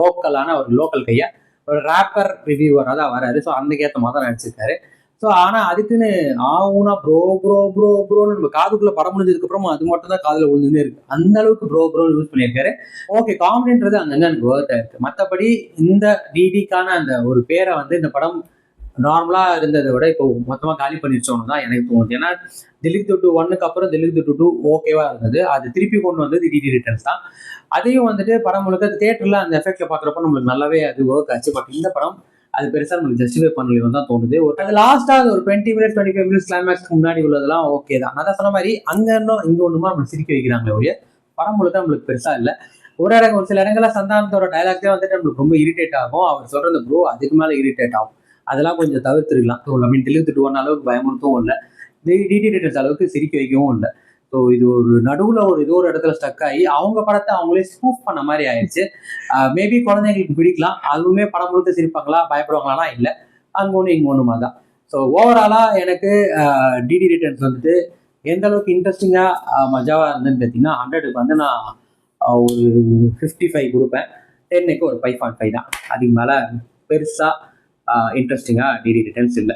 லோக்கலான ஒரு லோக்கல் கையா ஒரு ரேப்பர் ரிவ்யூவராக தான் வராரு. ஸோ அதுக்கேற்ற மாதிரி தான் நடிச்சிருக்காரு. ஸோ ஆனால் அதுக்குன்னு ஆகுனா ப்ரோ ப்ரோ ப்ரோ ப்ரோன்னு நம்ம காதுக்குள்ள படம் முடிஞ்சதுக்கு அப்புறமா அது மட்டும் தான் காதுல விழுந்துட்டே இருக்கு. அந்த அளவுக்கு ப்ரோ ப்ரோ யூஸ் பண்ணியிருக்காரு. ஓகே, காமெடின்றது அங்கங்க எனக்கு ஒர்த் ஆயிருக்கு. மற்றபடி இந்த டிடிக்கான அந்த ஒரு பேரை இந்த படம் நார்மலா இருந்ததை விட இப்போ மொத்தமா காலி பண்ணிருச்சோன்னு தான் எனக்கு தோணுது. ஏன்னா திலீப் துட்டு 1க்கு அப்புறம் திலீப் துட்டு 2 ஓகேவா இருந்தது. அது திருப்பி கொண்டு வந்தது டிடி ரிட்டர்ன்ஸ் தான். அதையும் படம் முழுக்க தியேட்டர்ல அந்த எஃபெக்ட்ல பாக்குறப்ப நம்மளுக்கு நல்லாவே அது ஒர்க் ஆச்சு. பட் இந்த படம் அது பெருசா நம்மளுக்கு ஜஸ்டிஃபை பண்ணலையும் தான் தோணுது. அது லாஸ்டா ஒரு 20 மினிட்ஸ் 25 மினிட்ஸ் கிளைமேக்ஸ்க்கு முன்னாடி உள்ளதெல்லாம் ஓகே தான். நான் சொன்ன மாதிரி அங்க இன்னும் இங்க ஒண்ணுமா நம்ம சிரிக்க வைக்கிறாங்களே ஒழிய படம் முழுக்க நம்மளுக்கு பெருசா இல்லை. ஒரு சில இடங்கள்ல சந்தானத்தோட டைலாக்ஸே நம்மளுக்கு ரொம்ப இரிட்டேட் ஆகும். அவர் சொல்றது ப்ரோ அதுக்கு மேல இரிட்டேட் ஆகும். அதெல்லாம் கொஞ்சம் தவிர்த்துருக்கலாம். ஐ மீன் திலீப் அளவுக்கு பயமுறுத்தவும் இல்லை, டிடி ரிட்டர்ன்ஸ் அளவுக்கு சிரிக்க வைக்கவும் இல்லை. ஸோ இது ஒரு நடுவில் ஏதோ ஒரு இடத்துல ஸ்டக் ஆகி அவங்க படத்தை அவங்களே ஸ்கூப் பண்ண மாதிரி ஆயிடுச்சு. மேபி குழந்தைங்களுக்கு பிடிக்கலாம், அதுவுமே படம் முழுக்க சிரிப்பாங்களா பயப்படுவாங்களா இல்லை, அங்கே ஒன்று இங்கே ஒன்றுமா தான். ஸோ ஓவராலா எனக்கு டிடி ரிட்டர்ன்ஸ் எந்த அளவுக்கு இன்ட்ரெஸ்டிங்கா மஜாவா இருந்ததுன்னு பார்த்தீங்கன்னா 100க்கு நான் ஒரு 55 கொடுப்பேன். 10க்கு ஒரு 5.5 தான். அதுக்கு மேல பெருசா இன்ட்ரெஸ்டிங்கா டிடி ரிட்டர்ன்ஸ் இல்லை.